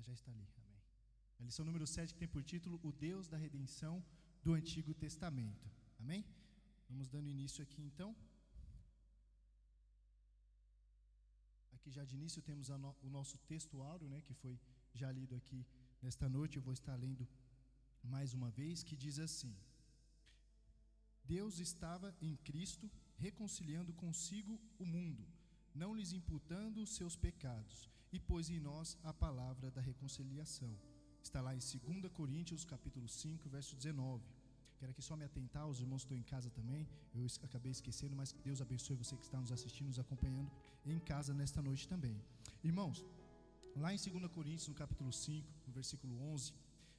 Já está ali, amém. A lição número 7, que tem por título O Deus da Redenção do Antigo Testamento, amém? Vamos dando início aqui então. Aqui já de início temos o nosso texto áureo, né, que foi já lido aqui nesta noite. Eu vou estar lendo mais uma vez, que diz assim: Deus estava em Cristo reconciliando consigo o mundo, não lhes imputando os seus pecados, e pôs em nós a palavra da reconciliação. Está lá em 2 Coríntios capítulo 5, verso 19. Quero aqui só me atentar, os irmãos estão em casa também, eu acabei esquecendo, mas que Deus abençoe você que está nos assistindo, nos acompanhando em casa nesta noite também. Irmãos, lá em 2 Coríntios, no capítulo 5, no versículo 11,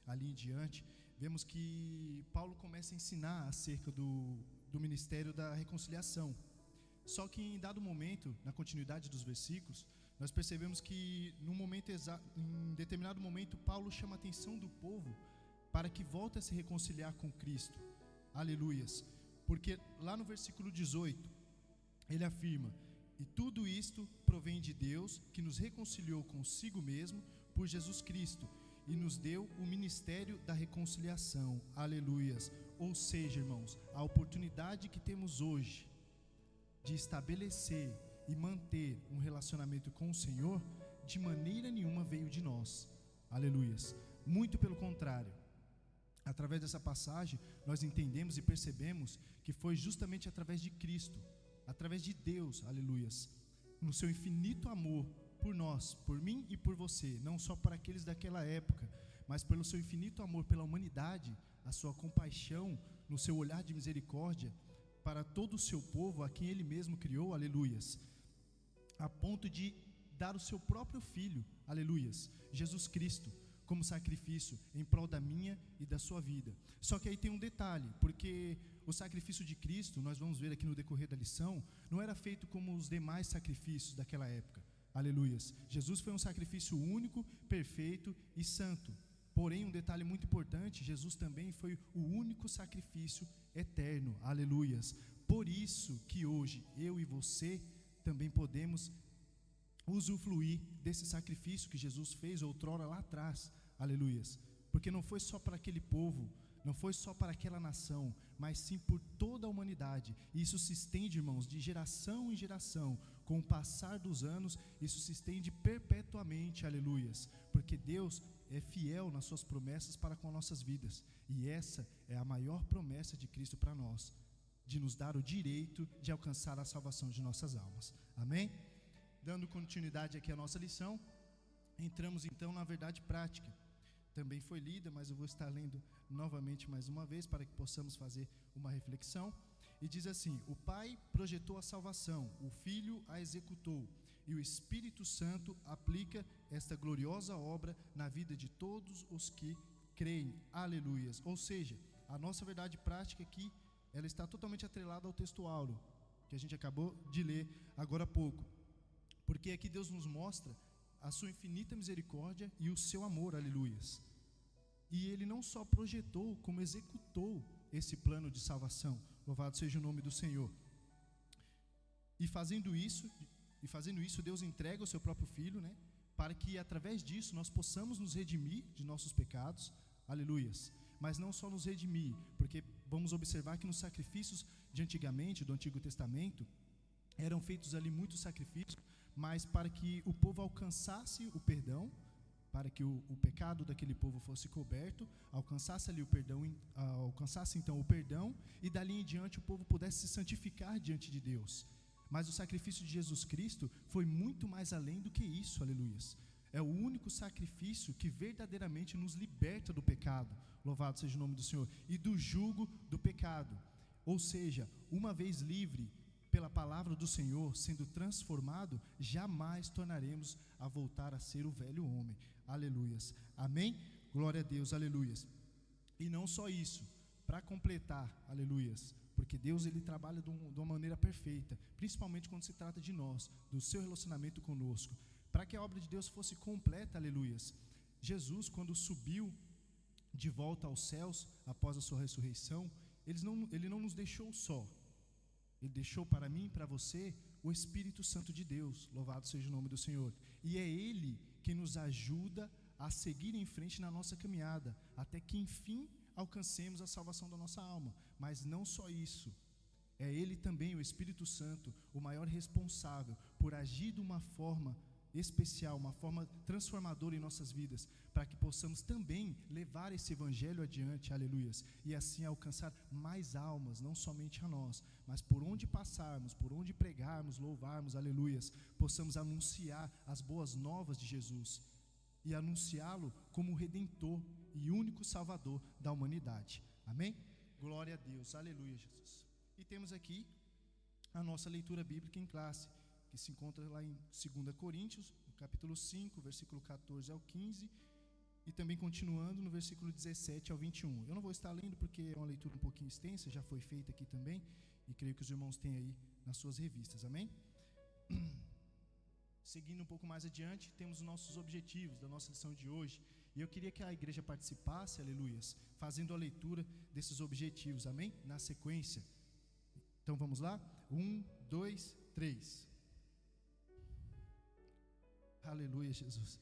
ali em diante, vemos que Paulo começa a ensinar acerca do ministério da reconciliação. Só que em dado momento, na continuidade dos versículos, nós percebemos que em determinado momento, Paulo chama a atenção do povo para que volte a se reconciliar com Cristo. Aleluias. Porque lá no versículo 18, ele afirma: e tudo isto provém de Deus, que nos reconciliou consigo mesmo por Jesus Cristo, e nos deu o ministério da reconciliação. Aleluias. Ou seja, irmãos, a oportunidade que temos hoje de estabelecer e manter um relacionamento com o Senhor, de maneira nenhuma veio de nós. Aleluias. Muito pelo contrário. Através dessa passagem, nós entendemos e percebemos que foi justamente através de Cristo, através de Deus, aleluias, no seu infinito amor por nós, por mim e por você, não só para aqueles daquela época, mas pelo seu infinito amor pela humanidade, a sua compaixão, no seu olhar de misericórdia para todo o seu povo, a quem Ele mesmo criou, aleluias, a ponto de dar o seu próprio Filho, aleluias, Jesus Cristo, como sacrifício em prol da minha e da sua vida. Só que aí tem um detalhe, porque o sacrifício de Cristo, nós vamos ver aqui no decorrer da lição, não era feito como os demais sacrifícios daquela época. Aleluias. Jesus foi um sacrifício único, perfeito e santo. Porém, um detalhe muito importante, Jesus também foi o único sacrifício eterno. Aleluias. Por isso que hoje eu e você também podemos usufruir desse sacrifício que Jesus fez outrora lá atrás. Aleluias. Porque não foi só para aquele povo, não foi só para aquela nação, mas sim por toda a humanidade. E isso se estende, irmãos, de geração em geração. Com o passar dos anos, isso se estende perpetuamente. Aleluias. Porque Deus é fiel nas suas promessas para com nossas vidas. E essa é a maior promessa de Cristo para nós, de nos dar o direito de alcançar a salvação de nossas almas. Amém? Dando continuidade aqui à nossa lição, entramos então na verdade prática. Também foi lida, mas eu vou estar lendo novamente mais uma vez para que possamos fazer uma reflexão. E diz assim: o Pai projetou a salvação, o Filho a executou, e o Espírito Santo aplica esta gloriosa obra na vida de todos os que creem. Aleluias. Ou seja, a nossa verdade prática aqui, ela está totalmente atrelada ao texto áureo, que a gente acabou de ler agora há pouco. Porque aqui Deus nos mostra a sua infinita misericórdia e o seu amor, aleluias. E Ele não só projetou, como executou esse plano de salvação. Louvado seja o nome do Senhor. E fazendo isso, Deus entrega o seu próprio Filho, né, para que através disso nós possamos nos redimir de nossos pecados, aleluias. Mas não só nos redimir, porque vamos observar que nos sacrifícios de antigamente, do Antigo Testamento, eram feitos ali muitos sacrifícios, mas para que o povo alcançasse o perdão, para que o pecado daquele povo fosse coberto, alcançasse ali o perdão, alcançasse então o perdão, e dali em diante o povo pudesse se santificar diante de Deus. Mas o sacrifício de Jesus Cristo foi muito mais além do que isso, aleluias. É o único sacrifício que verdadeiramente nos liberta do pecado, louvado seja o nome do Senhor, e do jugo do pecado. Ou seja, uma vez livre pela palavra do Senhor, sendo transformado, jamais tornaremos a voltar a ser o velho homem. Aleluias. Amém? Glória a Deus, aleluias. E não só isso, para completar, aleluias, porque Deus ele trabalha de uma maneira perfeita, principalmente quando se trata de nós, do seu relacionamento conosco, para que a obra de Deus fosse completa, aleluias. Jesus, quando subiu de volta aos céus, após a sua ressurreição, ele não nos deixou só. Ele deixou para mim e para você o Espírito Santo de Deus, louvado seja o nome do Senhor. E é Ele que nos ajuda a seguir em frente na nossa caminhada, até que enfim alcancemos a salvação da nossa alma. Mas não só isso, é Ele também, o Espírito Santo, o maior responsável por agir de uma forma especial, uma forma transformadora em nossas vidas, para que possamos também levar esse evangelho adiante, aleluias, e assim alcançar mais almas, não somente a nós, mas por onde passarmos, por onde pregarmos, louvarmos, aleluias, possamos anunciar as boas novas de Jesus e anunciá-lo como o Redentor e único Salvador da humanidade. Amém? Glória a Deus, aleluia, Jesus. E temos aqui a nossa leitura bíblica em classe, que se encontra lá em 2 Coríntios, no capítulo 5, versículo 14 ao 15, e também continuando no versículo 17 ao 21. Eu não vou estar lendo porque é uma leitura um pouquinho extensa, já foi feita aqui também, e creio que os irmãos têm aí nas suas revistas, amém? Seguindo um pouco mais adiante, temos os nossos objetivos da nossa lição de hoje, e eu queria que a igreja participasse, aleluias, fazendo a leitura desses objetivos, amém? Na sequência. Então vamos lá? 1, 2, 3. Aleluia, Jesus.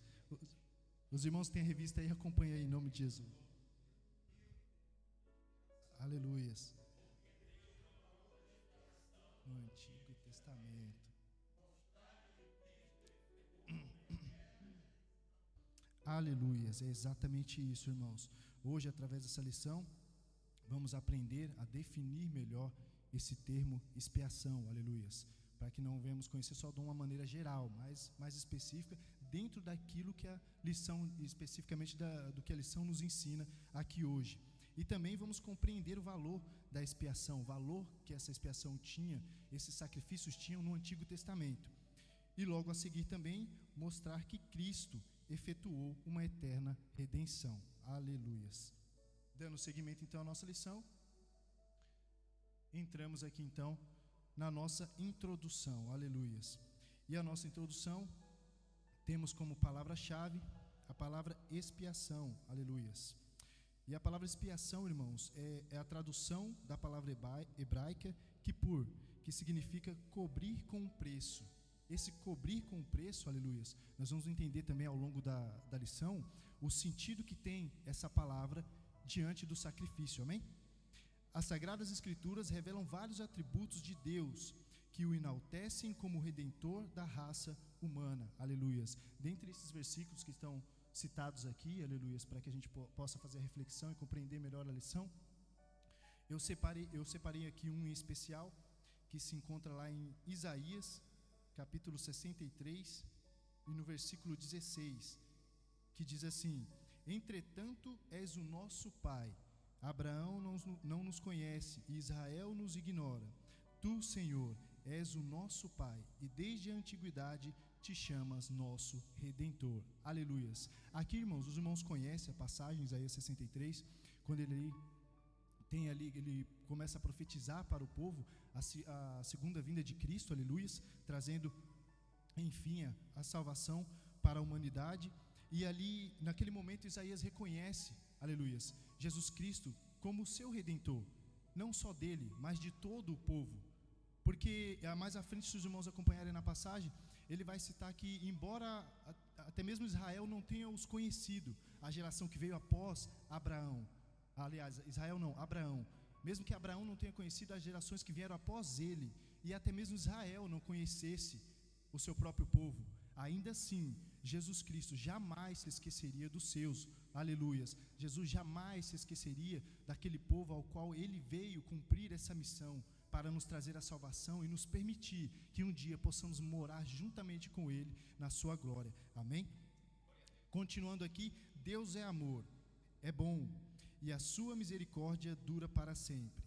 Os irmãos têm a revista aí, acompanha aí em nome de Jesus. Aleluias. No Antigo Testamento. Aleluias, é exatamente isso, irmãos. Hoje, através dessa lição, vamos aprender a definir melhor esse termo expiação, aleluias, para que não venhamos conhecer só de uma maneira geral, mas mais específica, dentro daquilo que a lição, especificamente do que a lição nos ensina aqui hoje. E também vamos compreender o valor da expiação, o valor que essa expiação tinha, esses sacrifícios tinham no Antigo Testamento. E logo a seguir também mostrar que Cristo efetuou uma eterna redenção. Aleluias. Dando seguimento então à nossa lição, entramos aqui então na nossa introdução, aleluias. E a nossa introdução, temos como palavra-chave a palavra expiação, aleluias. E a palavra expiação, irmãos, é a tradução da palavra hebraica kippur, que significa cobrir com um preço. Esse cobrir com um preço, aleluias, nós vamos entender também ao longo da lição, o sentido que tem essa palavra diante do sacrifício, amém? As Sagradas Escrituras revelam vários atributos de Deus que o enaltecem como Redentor da raça humana, aleluias. Dentre esses versículos que estão citados aqui, aleluias, para que a gente possa fazer a reflexão e compreender melhor a lição, eu separei aqui um em especial, que se encontra lá em Isaías, capítulo 63, e no versículo 16, que diz assim: entretanto és o nosso Pai, Abraão não nos conhece e Israel nos ignora. Tu, Senhor, és o nosso Pai e desde a antiguidade te chamas nosso Redentor. Aleluias. Aqui, irmãos, os irmãos conhecem a passagem, Isaías 63, quando ele começa a profetizar para o povo a segunda vinda de Cristo, aleluias, trazendo, enfim, a salvação para a humanidade. E ali, naquele momento, Isaías reconhece, aleluias, Jesus Cristo como o seu Redentor, não só dele, mas de todo o povo. Porque mais à frente, se os irmãos acompanharem na passagem, ele vai citar que, embora até mesmo Israel não tenha os conhecido, a geração que veio após Abraão, aliás, Israel não, Abraão, mesmo que Abraão não tenha conhecido as gerações que vieram após ele, e até mesmo Israel não conhecesse o seu próprio povo, ainda assim, Jesus Cristo jamais se esqueceria dos seus, aleluias. Jesus jamais se esqueceria daquele povo ao qual ele veio cumprir essa missão, para nos trazer a salvação e nos permitir que um dia possamos morar juntamente com ele na sua glória, amém? Continuando aqui, Deus é amor, é bom, e a sua misericórdia dura para sempre.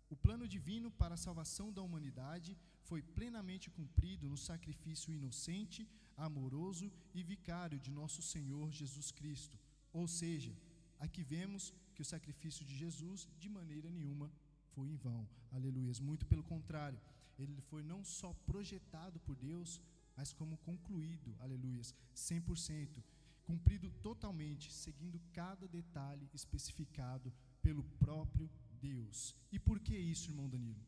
O plano divino para a salvação da humanidade foi plenamente cumprido no sacrifício inocente, amoroso e vicário de nosso Senhor Jesus Cristo. Ou seja, aqui vemos que o sacrifício de Jesus de maneira nenhuma foi em vão, aleluias, muito pelo contrário, ele foi não só projetado por Deus, mas como concluído, aleluias, 100%, cumprido totalmente, seguindo cada detalhe especificado pelo próprio Deus. E por que isso, irmão Danilo?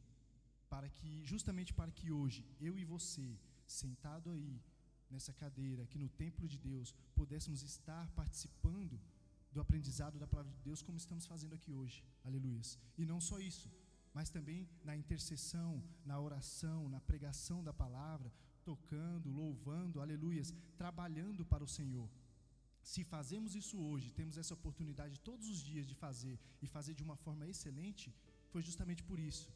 Justamente para que hoje, eu e você, sentado aí, nessa cadeira, aqui no templo de Deus, pudéssemos estar participando do aprendizado da palavra de Deus, como estamos fazendo aqui hoje, aleluias. E não só isso, mas também na intercessão, na oração, na pregação da palavra, tocando, louvando, aleluias, trabalhando para o Senhor. Se fazemos isso hoje, temos essa oportunidade todos os dias de fazer, e fazer de uma forma excelente, foi justamente por isso,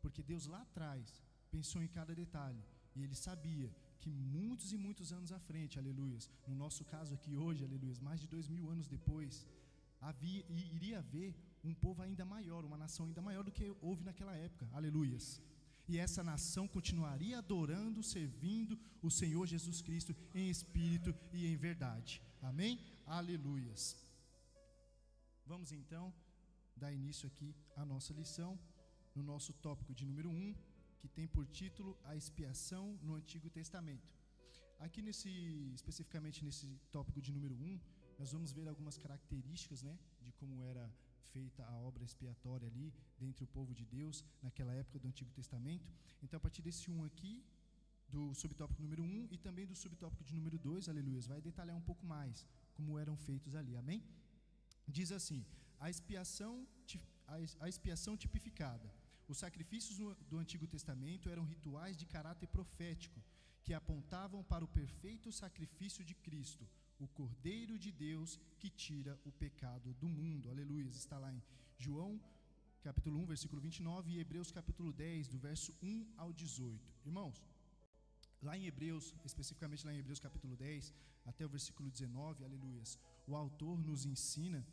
porque Deus lá atrás pensou em cada detalhe, e Ele sabia que muitos e muitos anos à frente, aleluias, no nosso caso aqui hoje, aleluias, mais de 2000 anos depois, iria haver um povo ainda maior, uma nação ainda maior do que houve naquela época, aleluias. E essa nação continuaria adorando, servindo o Senhor Jesus Cristo em espírito e em verdade. Amém? Aleluias. Vamos então dar início aqui à nossa lição, no nosso tópico de número 1, que tem por título a expiação no Antigo Testamento. Aqui especificamente nesse tópico de número 1, nós vamos ver algumas características, de como era feita a obra expiatória ali, dentre o povo de Deus, naquela época do Antigo Testamento. Então, a partir desse 1 aqui, do subtópico número 1 e também do subtópico de número 2, aleluia, vai detalhar um pouco mais como eram feitos ali, amém? Diz assim: a expiação tipificada. Os sacrifícios do Antigo Testamento eram rituais de caráter profético, que apontavam para o perfeito sacrifício de Cristo, o Cordeiro de Deus que tira o pecado do mundo. Aleluia. Está lá em João capítulo 1, versículo 29 e Hebreus capítulo 10, do verso 1 ao 18. Irmãos, lá em Hebreus, especificamente lá em Hebreus capítulo 10, até o versículo 19, aleluia, o autor nos ensina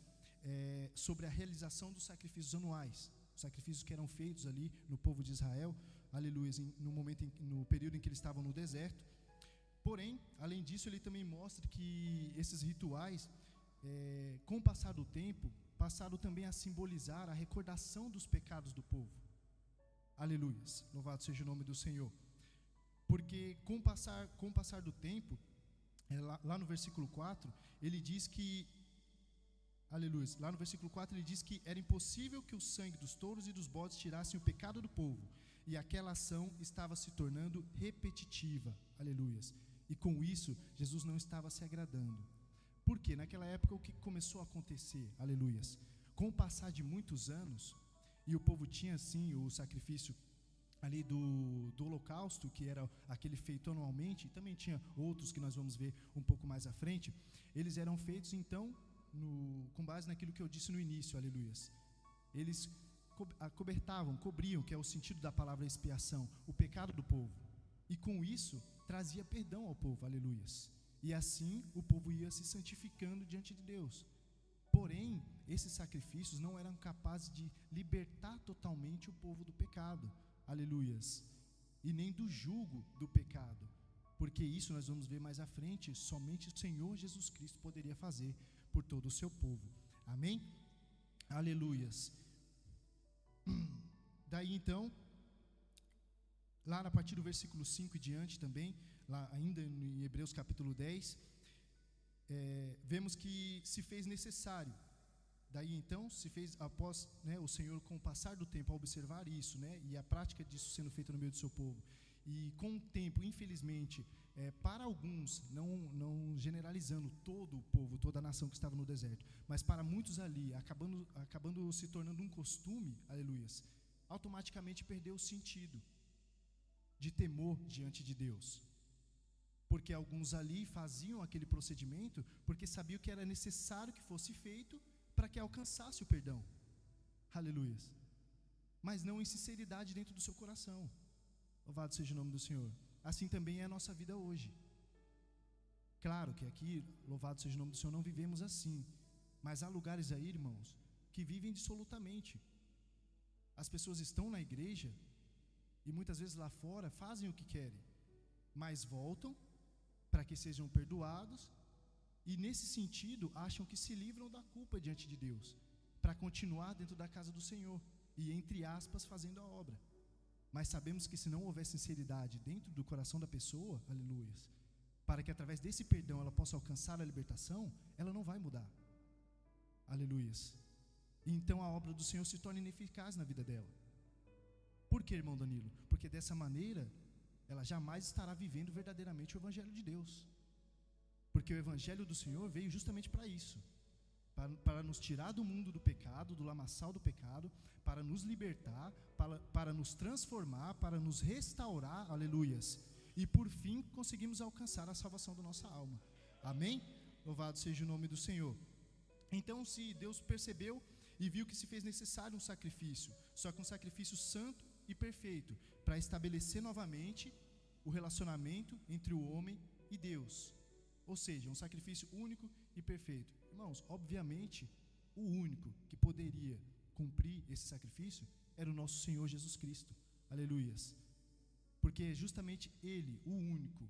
sobre a realização dos sacrifícios anuais, os sacrifícios que eram feitos ali no povo de Israel, aleluia, no período em que eles estavam no deserto. Porém, além disso, ele também mostra que esses rituais, com o passar do tempo, passaram também a simbolizar a recordação dos pecados do povo. Aleluias, louvado seja o nome do Senhor. Porque com o passar do tempo, lá no versículo 4, ele diz que, aleluia, lá no versículo 4 ele diz que era impossível que o sangue dos touros e dos bodes tirassem o pecado do povo, e aquela ação estava se tornando repetitiva, aleluias. E com isso, Jesus não estava se agradando. Por quê? Naquela época o que começou a acontecer, aleluias, com o passar de muitos anos, e o povo tinha sim o sacrifício ali do holocausto, que era aquele feito anualmente, e também tinha outros que nós vamos ver um pouco mais à frente. Eles eram feitos então com base naquilo que eu disse no início, aleluias. Eles cobriam, que é o sentido da palavra expiação, o pecado do povo, e com isso trazia perdão ao povo, aleluias. E assim o povo ia se santificando diante de Deus. Porém, esses sacrifícios não eram capazes de libertar totalmente o povo do pecado, aleluias, e nem do jugo do pecado, porque isso nós vamos ver mais à frente, somente o Senhor Jesus Cristo poderia fazer por todo o seu povo, amém? Aleluias. Daí então, lá a partir do versículo 5 e diante também, lá ainda em Hebreus capítulo 10, vemos que se fez necessário. Daí então se fez após, o Senhor, com o passar do tempo, a observar isso, e a prática disso sendo feita no meio do seu povo, e com o tempo, infelizmente, para alguns, não generalizando todo o povo, toda a nação que estava no deserto, mas para muitos ali, acabando se tornando um costume, aleluias, automaticamente perdeu o sentido de temor diante de Deus, porque alguns ali faziam aquele procedimento porque sabiam que era necessário que fosse feito para que alcançasse o perdão, aleluia, mas não em sinceridade dentro do seu coração. Louvado seja o nome do Senhor. Assim também é a nossa vida hoje. Claro que aqui, louvado seja o nome do Senhor, não vivemos assim, mas há lugares aí, irmãos, que vivem dissolutamente. As pessoas estão na igreja e muitas vezes lá fora fazem o que querem, mas voltam para que sejam perdoados, e nesse sentido acham que se livram da culpa diante de Deus, para continuar dentro da casa do Senhor e, entre aspas, fazendo a obra. Mas sabemos que se não houver sinceridade dentro do coração da pessoa, aleluias, para que através desse perdão ela possa alcançar a libertação, ela não vai mudar, aleluias. E então a obra do Senhor se torna ineficaz na vida dela. Por que, irmão Danilo? Porque dessa maneira ela jamais estará vivendo verdadeiramente o Evangelho de Deus. Porque o Evangelho do Senhor veio justamente para isso, para nos tirar do mundo do pecado, do lamaçal do pecado, para nos libertar, para nos transformar, para nos restaurar, aleluias, e por fim conseguimos alcançar a salvação da nossa alma. Amém? Louvado seja o nome do Senhor. Então, se Deus percebeu e viu que se fez necessário um sacrifício, só que um sacrifício santo e perfeito, para estabelecer novamente o relacionamento entre o homem e Deus, ou seja, um sacrifício único e perfeito. Irmãos, obviamente, o único que poderia cumprir esse sacrifício era o nosso Senhor Jesus Cristo, aleluias, porque justamente Ele, o único,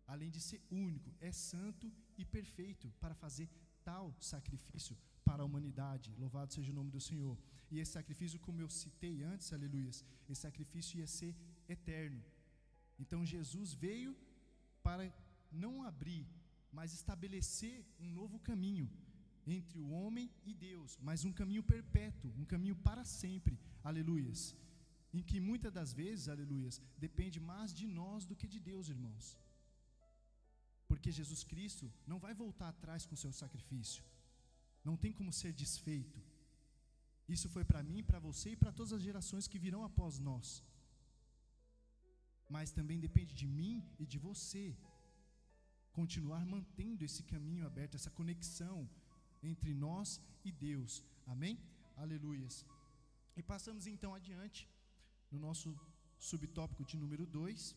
além de ser único, é santo e perfeito para fazer tal sacrifício para a humanidade. Louvado seja o nome do Senhor. E esse sacrifício, como eu citei antes, aleluias, esse sacrifício ia ser eterno. Então Jesus veio para não abrir, mas estabelecer um novo caminho entre o homem e Deus, mas um caminho perpétuo, um caminho para sempre, aleluias, em que muitas das vezes, aleluias, depende mais de nós do que de Deus, irmãos, porque Jesus Cristo não vai voltar atrás com o seu sacrifício, não tem como ser desfeito. Isso foi para mim, para você e para todas as gerações que virão após nós, mas também depende de mim e de você continuar mantendo esse caminho aberto, essa conexão entre nós e Deus. Amém? Aleluias. E passamos então adiante no nosso subtópico de número 2,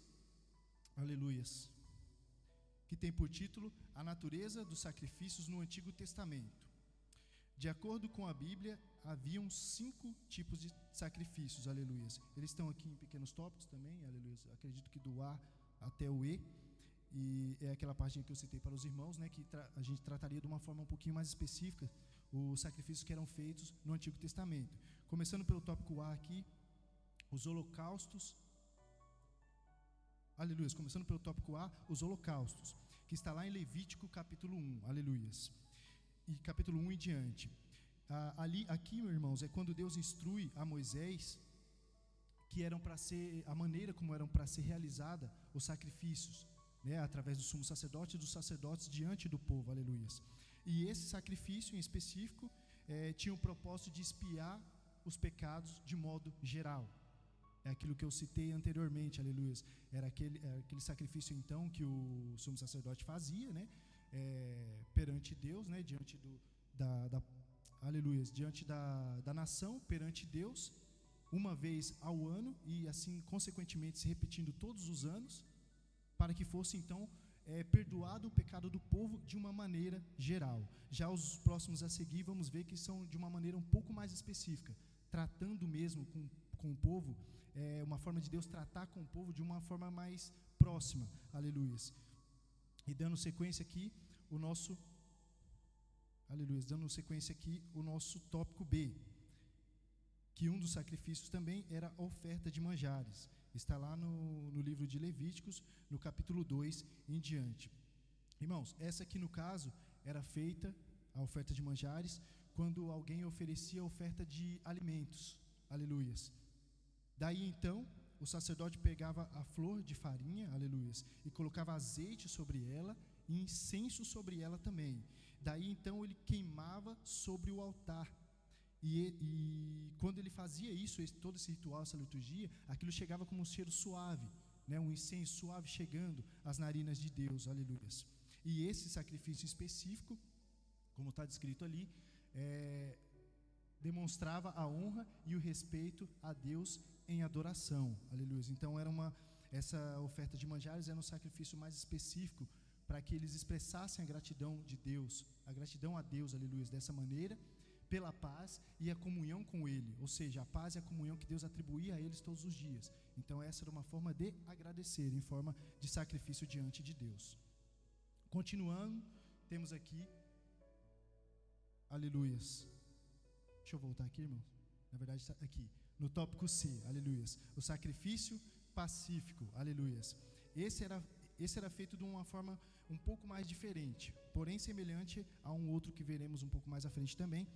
aleluias, que tem por título a natureza dos sacrifícios no Antigo Testamento. De acordo com a Bíblia, haviam 5 tipos de sacrifícios, aleluias. Eles estão aqui em pequenos tópicos também, aleluias. Acredito que do A até o E. E é aquela página que eu citei para os irmãos, né, que a gente trataria de uma forma um pouquinho mais específica os sacrifícios que eram feitos no Antigo Testamento. Começando pelo tópico A aqui, os holocaustos, aleluias, começando pelo tópico A, os holocaustos, que está lá em Levítico capítulo 1, aleluias, e capítulo 1 em diante. Aqui, meus irmãos, é quando Deus instrui a Moisés que eram para ser, a maneira como eram para ser realizada os sacrifícios, né, através do sumo sacerdote e dos sacerdotes diante do povo, aleluias. E esse sacrifício em específico tinha o propósito de expiar os pecados de modo geral. É aquilo que eu citei anteriormente, aleluias. Era aquele sacrifício então que o sumo sacerdote fazia, né, perante Deus, né, diante aleluias, diante da nação, perante Deus, uma vez ao ano, e assim consequentemente se repetindo todos os anos, para que fosse então perdoado o pecado do povo de uma maneira geral. Já os próximos a seguir vamos ver que são de uma maneira um pouco mais específica, tratando mesmo com o povo, uma forma de Deus tratar com o povo de uma forma mais próxima, aleluias. E dando sequência aqui o nosso, aleluias, dando sequência aqui o nosso tópico B, que um dos sacrifícios também era a oferta de manjares. Está lá no livro de Levíticos, no capítulo 2 em diante. Irmãos, essa aqui no caso era feita, a oferta de manjares, quando alguém oferecia a oferta de alimentos, aleluias. Daí então, o sacerdote pegava a flor de farinha, aleluias, e colocava azeite sobre ela e incenso sobre ela também. Daí então ele queimava sobre o altar. E quando ele fazia isso, todo esse ritual, essa liturgia, aquilo chegava como um cheiro suave, né, um incenso suave chegando às narinas de Deus, aleluias. E esse sacrifício específico, como está descrito ali, demonstrava a honra e o respeito a Deus em adoração, aleluias. Então essa oferta de manjares era um sacrifício mais específico para que eles expressassem a gratidão de Deus, a gratidão a Deus, aleluias, dessa maneira, pela paz e a comunhão com Ele, ou seja, a paz e a comunhão que Deus atribuía a eles todos os dias. Então essa era uma forma de agradecer, em forma de sacrifício diante de Deus. Continuando, temos aqui, aleluias, deixa eu voltar aqui, irmão, na verdade está aqui, no tópico C, aleluias, o sacrifício pacífico, aleluias. Esse era feito de uma forma um pouco mais diferente, porém semelhante a um outro que veremos um pouco mais à frente também.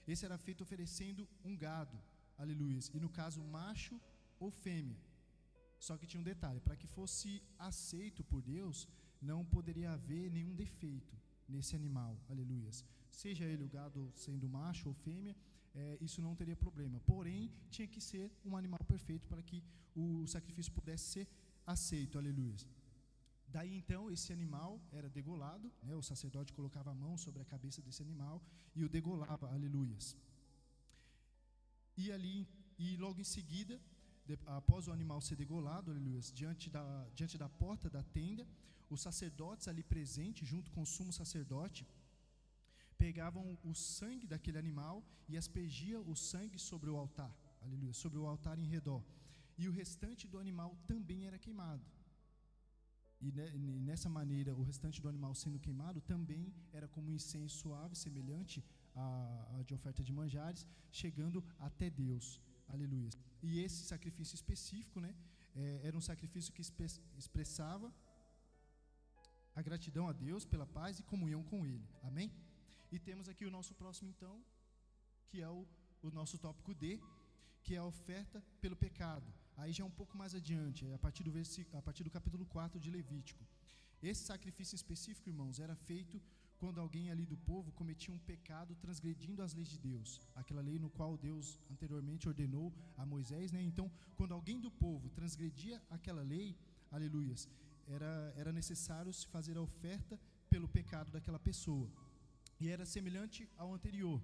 Esse era feito oferecendo um gado, aleluias, e no caso macho ou fêmea. Só que tinha um detalhe: para que fosse aceito por Deus, não poderia haver nenhum defeito nesse animal, aleluias. Seja ele o gado sendo macho ou fêmea, isso não teria problema. Porém, tinha que ser um animal perfeito para que o sacrifício pudesse ser aceito, aleluias. Daí então esse animal era degolado, né? O sacerdote colocava a mão sobre a cabeça desse animal e o degolava, aleluias. E logo em seguida, após o animal ser degolado, aleluias, diante da porta da tenda, os sacerdotes ali presentes, junto com o sumo sacerdote, pegavam o sangue daquele animal e aspergia o sangue sobre o altar, aleluia, sobre o altar em redor. E o restante do animal também era queimado. E nessa maneira, o restante do animal sendo queimado também era como um incenso suave, semelhante a de oferta de manjares, chegando até Deus, aleluia. E esse sacrifício específico, né, era um sacrifício que expressava a gratidão a Deus pela paz e comunhão com Ele, amém? E temos aqui o nosso próximo então, que é o nosso tópico D, que é a oferta pelo pecado. Aí já é um pouco mais adiante, a partir do capítulo 4 de Levítico. Esse sacrifício específico, irmãos, era feito quando alguém ali do povo cometia um pecado transgredindo as leis de Deus, aquela lei no qual Deus anteriormente ordenou a Moisés, né? Então, quando alguém do povo transgredia aquela lei, aleluias, era necessário se fazer a oferta pelo pecado daquela pessoa. E era semelhante ao anterior.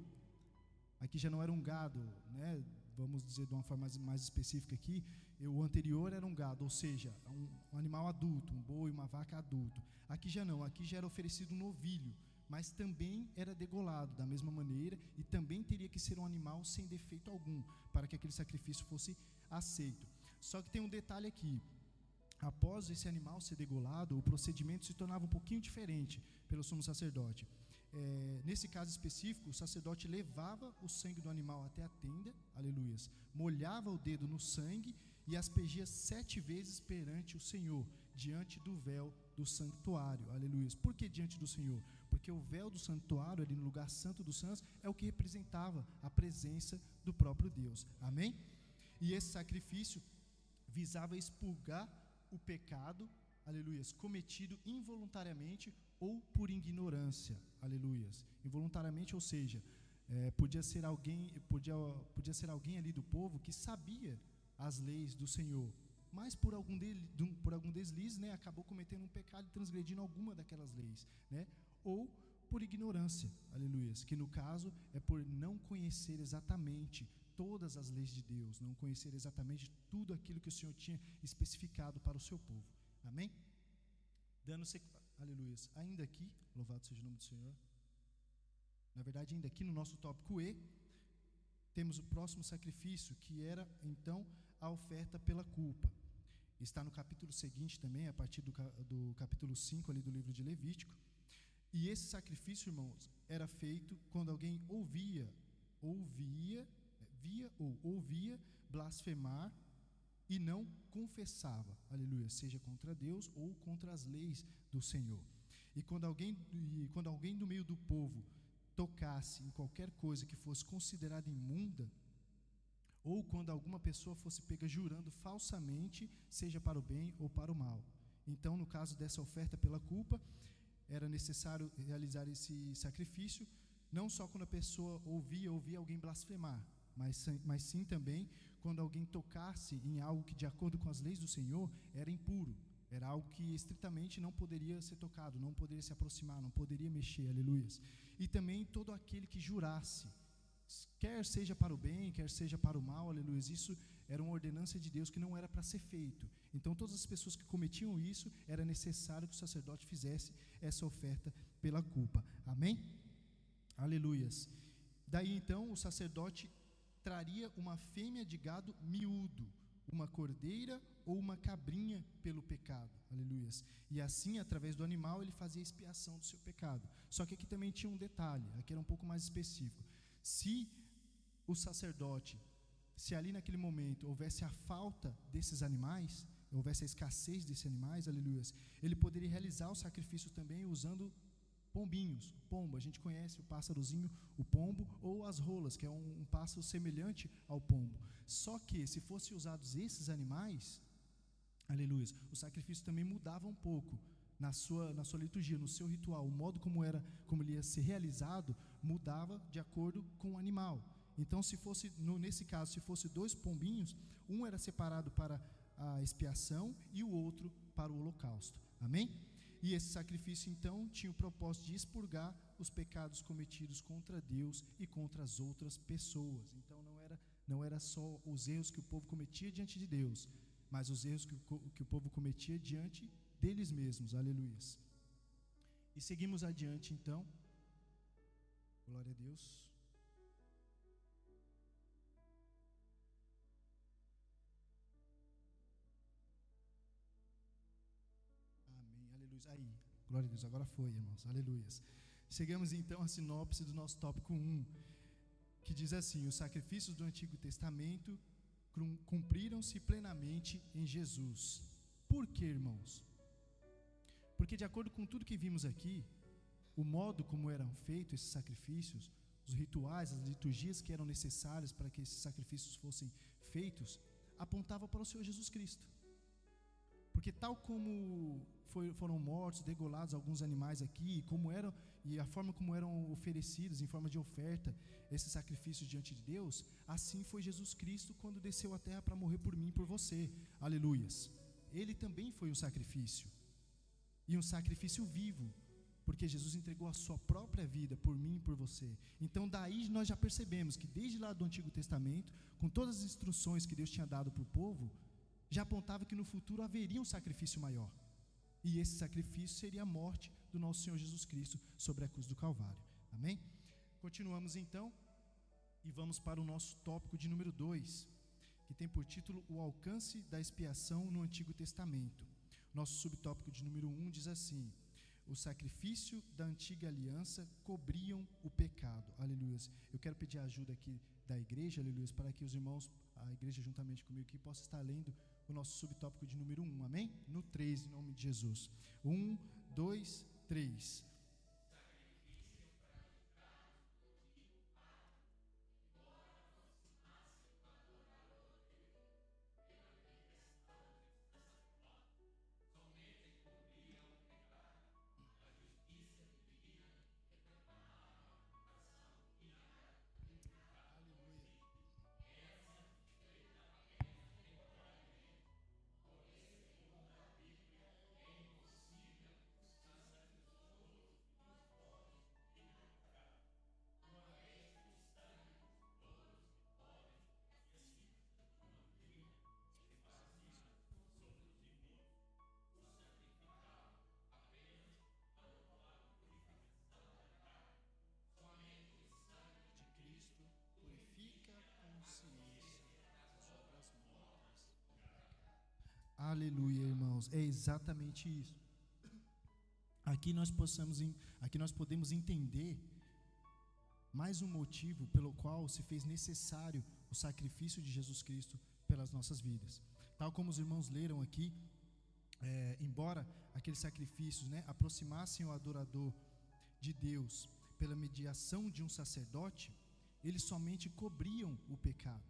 Aqui já não era um gado, né? Vamos dizer de uma forma mais específica aqui, o anterior era um gado, ou seja, um animal adulto, um boi, uma vaca adulto. Aqui já não, aqui já era oferecido um novilho, mas também era degolado da mesma maneira e também teria que ser um animal sem defeito algum, para que aquele sacrifício fosse aceito. Só que tem um detalhe aqui: após esse animal ser degolado, o procedimento se tornava um pouquinho diferente pelo sumo sacerdote. Nesse caso específico, o sacerdote levava o sangue do animal até a tenda, aleluias, molhava o dedo no sangue e aspergia 7 vezes perante o Senhor, diante do véu do santuário, aleluias. Por que diante do Senhor? Porque o véu do santuário, ali no lugar santo dos santos, é o que representava a presença do próprio Deus, amém? E esse sacrifício visava expurgar o pecado, aleluias, cometido involuntariamente ou por ignorância, aleluias, involuntariamente, ou seja, podia ser alguém ali do povo que sabia as leis do Senhor, mas por algum deslize, né, acabou cometendo um pecado e transgredindo alguma daquelas leis, né, ou por ignorância, aleluias, que no caso é por não conhecer exatamente todas as leis de Deus, não conhecer exatamente tudo aquilo que o Senhor tinha especificado para o seu povo, amém? Aleluia. Ainda aqui, louvado seja o nome do Senhor. Na verdade, ainda aqui no nosso tópico E, temos o próximo sacrifício, que era então a oferta pela culpa. Está no capítulo seguinte também, a partir do capítulo 5 ali do livro de Levítico. E esse sacrifício, irmãos, era feito quando alguém via ou ouvia blasfemar e não confessava, aleluia, seja contra Deus ou contra as leis do Senhor. E quando alguém do meio do povo tocasse em qualquer coisa que fosse considerada imunda, ou quando alguma pessoa fosse pega jurando falsamente, seja para o bem ou para o mal, então no caso dessa oferta pela culpa, era necessário realizar esse sacrifício, não só quando a pessoa ouvia alguém blasfemar, mas sim também quando alguém tocasse em algo que, de acordo com as leis do Senhor, era impuro, era algo que estritamente não poderia ser tocado, não poderia se aproximar, não poderia mexer, aleluias. E também todo aquele que jurasse, quer seja para o bem, quer seja para o mal, aleluias, isso era uma ordenança de Deus que não era para ser feito. Então todas as pessoas que cometiam isso, era necessário que o sacerdote fizesse essa oferta pela culpa, amém? Aleluias. Daí então o sacerdote traria uma fêmea de gado miúdo, uma cordeira ou uma cabrinha pelo pecado, aleluias. E assim, através do animal, ele fazia expiação do seu pecado. Só que aqui também tinha um detalhe, aqui era um pouco mais específico. Se o sacerdote, se ali naquele momento houvesse a falta desses animais, houvesse a escassez desses animais, aleluias, ele poderia realizar o sacrifício também usando pombinhos, pombo, a gente conhece o pássarozinho, o pombo, ou as rolas, que é um pássaro semelhante ao pombo. Só que se fossem usados esses animais, Aleluia. O sacrifício também mudava um pouco na sua liturgia, no seu ritual. O modo como ele ia ser realizado mudava de acordo com o animal. Então, nesse caso, se fosse 2 pombinhos, um era separado para a expiação e o outro para o holocausto. Amém? E esse sacrifício, então, tinha o propósito de expurgar os pecados cometidos contra Deus e contra as outras pessoas. Então, não era só os erros que o povo cometia diante de Deus, mas os erros que o povo cometia diante deles mesmos. Aleluia. E seguimos adiante, então. Glória a Deus. Amém, aleluia. Aí, glória a Deus, agora foi, irmãos, aleluia. Chegamos então à sinopse do nosso tópico 1, que diz assim: os sacrifícios do Antigo Testamento cumpriram-se plenamente em Jesus. Por quê, irmãos? Porque, de acordo com tudo que vimos aqui, o modo como eram feitos esses sacrifícios, os rituais, as liturgias que eram necessárias para que esses sacrifícios fossem feitos, apontavam para o Senhor Jesus Cristo. Porque tal como foram mortos, degolados alguns animais aqui, e a forma como eram oferecidos em forma de oferta esses sacrifícios diante de Deus, assim foi Jesus Cristo quando desceu à terra para morrer por mim e por você. Aleluias. Ele também foi um sacrifício, e um sacrifício vivo, porque Jesus entregou a sua própria vida por mim e por você. Então daí nós já percebemos que desde lá do Antigo Testamento, com todas as instruções que Deus tinha dado para o povo, já apontava que no futuro haveria um sacrifício maior, e esse sacrifício seria a morte do nosso Senhor Jesus Cristo sobre a cruz do Calvário. Amém? Continuamos então e vamos para o nosso tópico de número 2, que tem por título o alcance da expiação no Antigo Testamento. Nosso subtópico de número 1 diz assim: o sacrifício da antiga aliança cobriam o pecado. Aleluia. Eu quero pedir a ajuda aqui da igreja, aleluia, para que os irmãos, a igreja juntamente comigo aqui, possa estar lendo o nosso subtópico de número 1, amém? No 3, em nome de Jesus. 1, 2, 3. Aleluia, irmãos, é exatamente isso. Aqui nós podemos entender mais um motivo pelo qual se fez necessário o sacrifício de Jesus Cristo pelas nossas vidas. Tal como os irmãos leram aqui, embora aqueles sacrifícios, aproximassem o adorador de Deus pela mediação de um sacerdote, eles somente cobriam o pecado.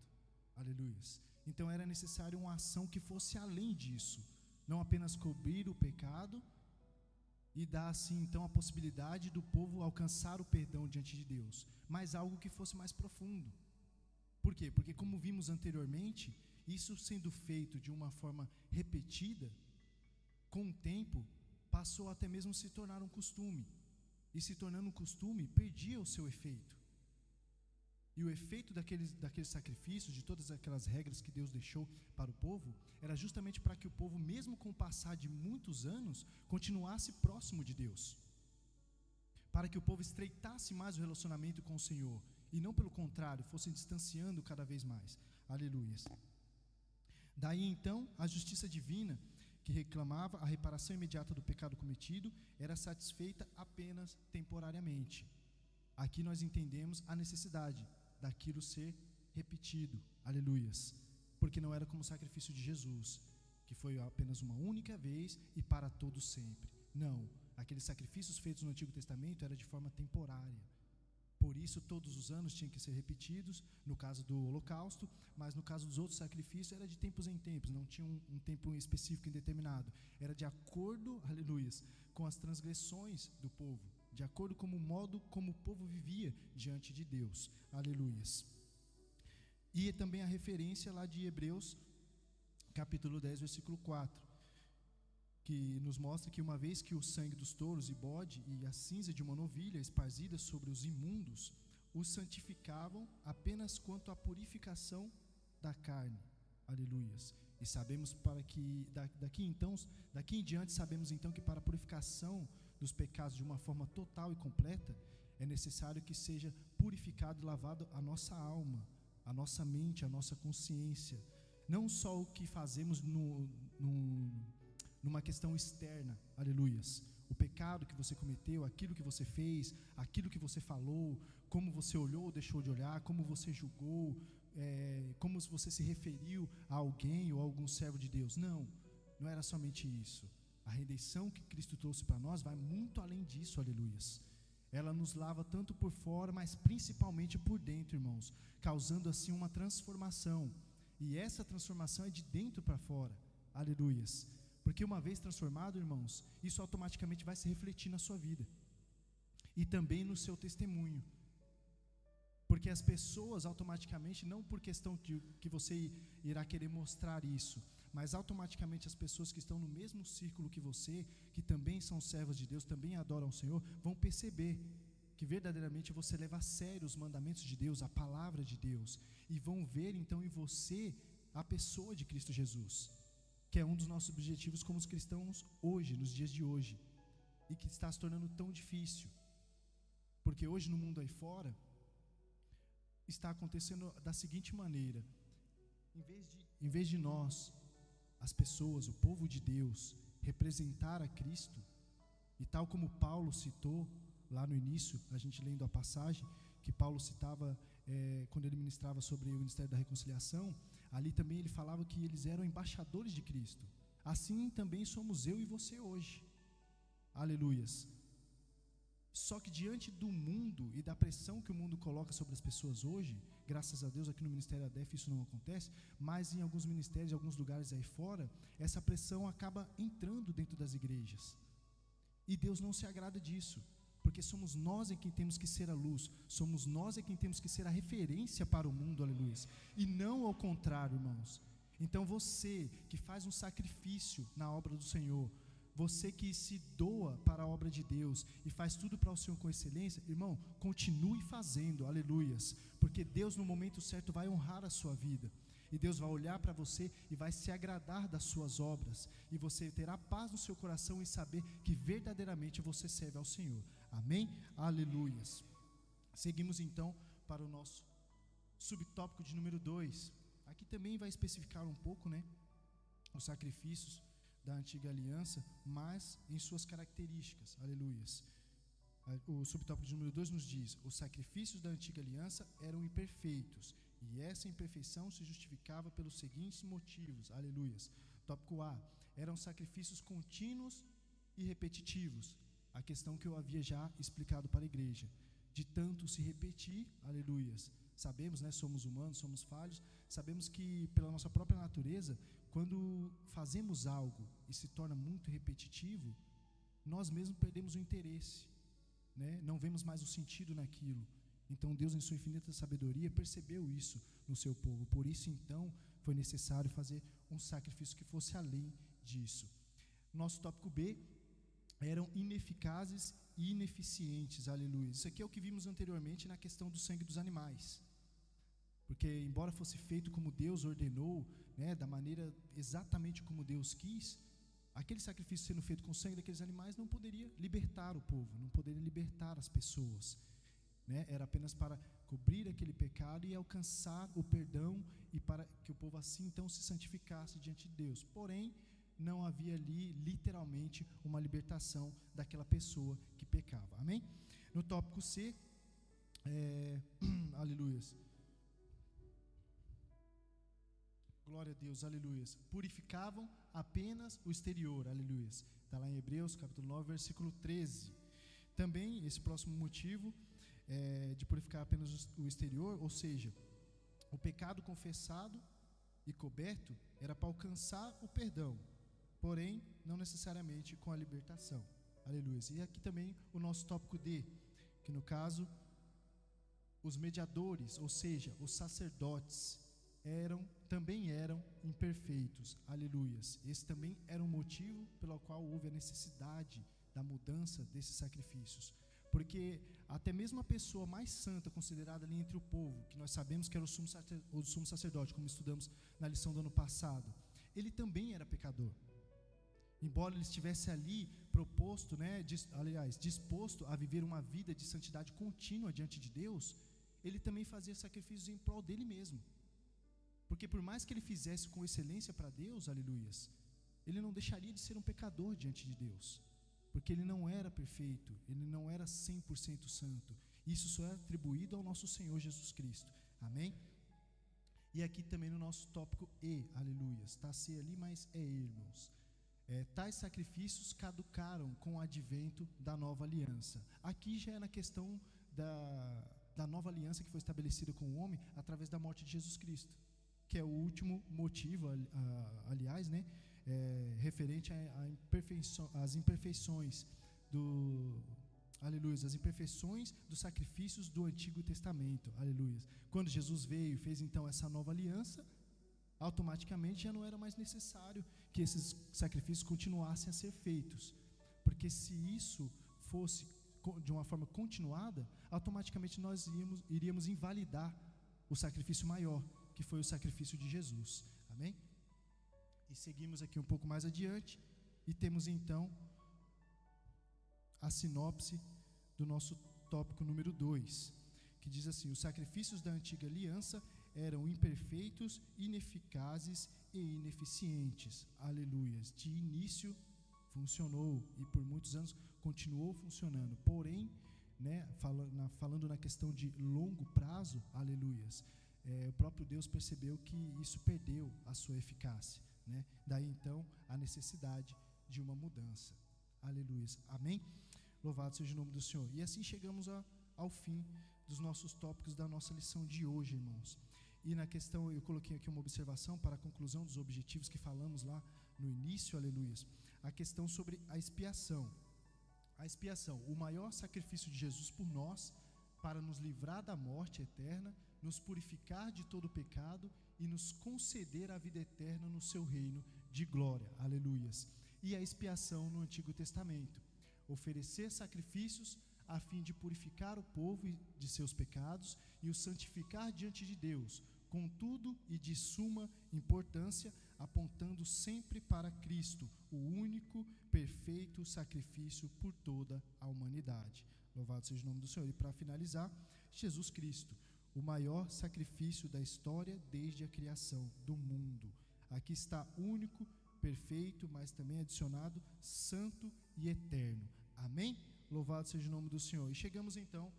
Aleluia. Então era necessário uma ação que fosse além disso, não apenas cobrir o pecado e dar assim então a possibilidade do povo alcançar o perdão diante de Deus, mas algo que fosse mais profundo. Por quê? Porque, como vimos anteriormente, isso sendo feito de uma forma repetida, com o tempo passou até mesmo a se tornar um costume, e se tornando um costume, perdia o seu efeito. E o efeito daqueles sacrifícios, de todas aquelas regras que Deus deixou para o povo, era justamente para que o povo, mesmo com o passar de muitos anos, continuasse próximo de Deus, para que o povo estreitasse mais o relacionamento com o Senhor, e não pelo contrário, fosse distanciando cada vez mais. Aleluia. Daí então, a justiça divina, que reclamava a reparação imediata do pecado cometido, era satisfeita apenas temporariamente. Aqui nós entendemos a necessidade daquilo ser repetido, aleluias, porque não era como o sacrifício de Jesus, que foi apenas uma única vez e para todo sempre. Não, aqueles sacrifícios feitos no Antigo Testamento era de forma temporária. Por isso todos os anos tinham que ser repetidos, no caso do holocausto, mas no caso dos outros sacrifícios era de tempos em tempos, não tinha um tempo específico indeterminado, era de acordo, aleluias, com as transgressões do povo, de acordo com o modo como o povo vivia diante de Deus, aleluias. E também a referência lá de Hebreus, capítulo 10, versículo 4, que nos mostra que uma vez que o sangue dos touros e bode e a cinza de uma novilha esparzidas sobre os imundos os santificavam apenas quanto à purificação da carne, aleluias. E sabemos para que daqui em diante sabemos então que para a purificação dos pecados de uma forma total e completa é necessário que seja purificado e lavado a nossa alma, a nossa mente, a nossa consciência, não só o que fazemos numa questão externa, aleluias, o pecado que você cometeu, aquilo que você fez, aquilo que você falou, como você olhou ou deixou de olhar, como você julgou, como você se referiu a alguém ou a algum servo de Deus. Não era somente isso. A redenção que Cristo trouxe para nós vai muito além disso, aleluias. Ela nos lava tanto por fora, mas principalmente por dentro, irmãos, causando assim uma transformação. E essa transformação é de dentro para fora, aleluias. Porque uma vez transformado, irmãos, isso automaticamente vai se refletir na sua vida e também no seu testemunho. Porque as pessoas automaticamente, não por questão de que você irá querer mostrar isso, mas automaticamente as pessoas que estão no mesmo círculo que você, que também são servos de Deus, também adoram o Senhor, vão perceber que verdadeiramente você leva a sério os mandamentos de Deus, a palavra de Deus, e vão ver então em você a pessoa de Cristo Jesus, que é um dos nossos objetivos como os cristãos hoje, nos dias de hoje, e que está se tornando tão difícil, porque hoje no mundo aí fora, está acontecendo da seguinte maneira: em vez de nós, as pessoas, o povo de Deus, representar a Cristo, e tal como Paulo citou lá no início, a gente lendo a passagem que Paulo citava quando ele ministrava sobre o ministério da reconciliação, ali também ele falava que eles eram embaixadores de Cristo. Assim também somos eu e você hoje, aleluias. Só que diante do mundo e da pressão que o mundo coloca sobre as pessoas hoje, graças a Deus aqui no Ministério ADEF isso não acontece, mas em alguns ministérios, em alguns lugares aí fora, essa pressão acaba entrando dentro das igrejas, e Deus não se agrada disso, porque somos nós em quem temos que ser a luz, somos nós em quem temos que ser a referência para o mundo, aleluia, e não ao contrário, irmãos. Então você que faz um sacrifício na obra do Senhor, você que se doa para a obra de Deus e faz tudo para o Senhor com excelência, irmão, continue fazendo, aleluias, porque Deus no momento certo vai honrar a sua vida, e Deus vai olhar para você e vai se agradar das suas obras, e você terá paz no seu coração em saber que verdadeiramente você serve ao Senhor, amém? Aleluias. Seguimos então para o nosso subtópico de número 2, aqui também vai especificar um pouco, os sacrifícios da antiga aliança, mas em suas características, aleluias. O subtópico de número 2 nos diz: os sacrifícios da antiga aliança eram imperfeitos, e essa imperfeição se justificava pelos seguintes motivos, aleluias. Tópico A: eram sacrifícios contínuos e repetitivos, a questão que eu havia já explicado para a igreja, de tanto se repetir, aleluias. Sabemos, somos humanos, somos falhos, sabemos que pela nossa própria natureza, quando fazemos algo e se torna muito repetitivo, nós mesmos perdemos o interesse, não vemos mais o sentido naquilo. Então Deus, em sua infinita sabedoria, percebeu isso no seu povo, por isso então foi necessário fazer um sacrifício que fosse além disso. Nosso tópico B: eram ineficazes e ineficientes, aleluia. Isso aqui é o que vimos anteriormente na questão do sangue dos animais, porque embora fosse feito como Deus ordenou, da maneira exatamente como Deus quis, aquele sacrifício sendo feito com o sangue daqueles animais não poderia libertar o povo, não poderia libertar as pessoas, era apenas para cobrir aquele pecado e alcançar o perdão, e para que o povo assim então se santificasse diante de Deus. Porém, não havia ali literalmente uma libertação daquela pessoa que pecava, amém? No tópico C, aleluias, glória a Deus, aleluias, purificavam apenas o exterior, aleluias, está lá em Hebreus capítulo 9, versículo 13. Também esse próximo motivo de purificar apenas o exterior, ou seja, o pecado confessado e coberto era para alcançar o perdão, porém não necessariamente com a libertação. Aleluia. E aqui também o nosso tópico D, que no caso os mediadores, ou seja, os sacerdotes, também eram imperfeitos. Aleluias. Esse também era um motivo pelo qual houve a necessidade da mudança desses sacrifícios, porque até mesmo a pessoa mais santa considerada ali entre o povo, que nós sabemos que era o sumo sacerdote, como estudamos na lição do ano passado, ele também era pecador. Embora ele estivesse ali proposto, disposto a viver uma vida de santidade contínua diante de Deus, ele também fazia sacrifícios em prol dele mesmo, porque por mais que ele fizesse com excelência para Deus, aleluias, ele não deixaria de ser um pecador diante de Deus, porque ele não era perfeito, ele não era 100% santo. Isso só é atribuído ao nosso Senhor Jesus Cristo, amém? E aqui também no nosso tópico E, aleluias, está C ali, mas é E, irmãos. Tais sacrifícios caducaram com o advento da nova aliança. Aqui já é na questão da nova aliança que foi estabelecida com o homem através da morte de Jesus Cristo, que é o último motivo, aliás, referente às imperfeições as imperfeições dos sacrifícios do Antigo Testamento, aleluia. Quando Jesus veio e fez então essa nova aliança, automaticamente já não era mais necessário que esses sacrifícios continuassem a ser feitos, porque se isso fosse de uma forma continuada, automaticamente nós iríamos invalidar o sacrifício maior, que foi o sacrifício de Jesus, amém? E seguimos aqui um pouco mais adiante e temos então a sinopse do nosso tópico número 2, que diz assim: os sacrifícios da antiga aliança eram imperfeitos, ineficazes e ineficientes. Aleluias. De início funcionou e por muitos anos continuou funcionando, porém, falando na questão de longo prazo, aleluias, o próprio Deus percebeu que isso perdeu a sua eficácia, daí então a necessidade de uma mudança. Aleluias, amém? Louvado seja o nome do Senhor. E assim chegamos ao fim dos nossos tópicos da nossa lição de hoje, irmãos. E na questão, eu coloquei aqui uma observação para a conclusão dos objetivos que falamos lá no início, aleluias, a questão sobre a expiação. A expiação, o maior sacrifício de Jesus por nós, para nos livrar da morte eterna, nos purificar de todo pecado e nos conceder a vida eterna no seu reino de glória, aleluias. E a expiação no Antigo Testamento, oferecer sacrifícios a fim de purificar o povo de seus pecados e o santificar diante de Deus, contudo e de suma importância, apontando sempre para Cristo, o único perfeito sacrifício por toda a humanidade. Louvado seja o nome do Senhor. E para finalizar, Jesus Cristo, o maior sacrifício da história desde a criação do mundo. Aqui está único, perfeito, mas também adicionado santo e eterno. Amém? Louvado seja o nome do Senhor. E chegamos então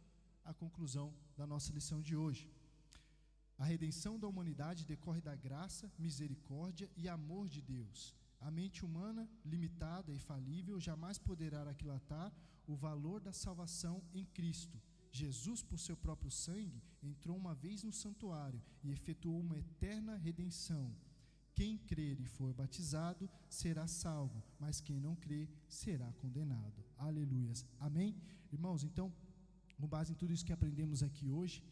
à conclusão da nossa lição de hoje. A redenção da humanidade decorre da graça, misericórdia e amor de Deus. A mente humana, limitada e falível, jamais poderá aquilatar o valor da salvação em Cristo. Jesus, por seu próprio sangue, entrou uma vez no santuário e efetuou uma eterna redenção. Quem crer e for batizado será salvo, mas quem não crer será condenado. Aleluias. Amém? Irmãos, então, com base em tudo isso que aprendemos aqui hoje,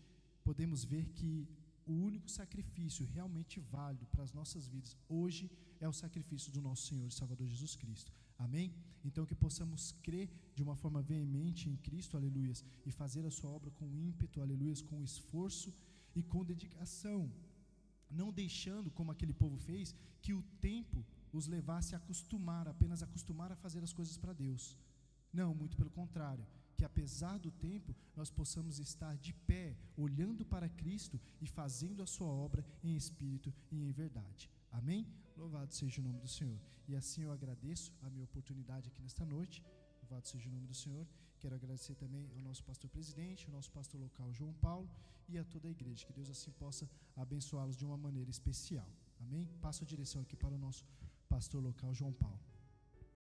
podemos ver que o único sacrifício realmente válido para as nossas vidas hoje é o sacrifício do nosso Senhor e Salvador Jesus Cristo. Amém? Então que possamos crer de uma forma veemente em Cristo, aleluias, e fazer a sua obra com ímpeto, aleluias, com esforço e com dedicação, não deixando, como aquele povo fez, que o tempo os levasse a apenas acostumar a fazer as coisas para Deus. Não, muito pelo contrário, que apesar do tempo, nós possamos estar de pé, olhando para Cristo e fazendo a sua obra em espírito e em verdade. Amém? Louvado seja o nome do Senhor. E assim eu agradeço a minha oportunidade aqui nesta noite. Louvado seja o nome do Senhor. Quero agradecer também ao nosso pastor presidente, ao nosso pastor local João Paulo e a toda a igreja. Que Deus assim possa abençoá-los de uma maneira especial. Amém? Passo a direção aqui para o nosso pastor local João Paulo.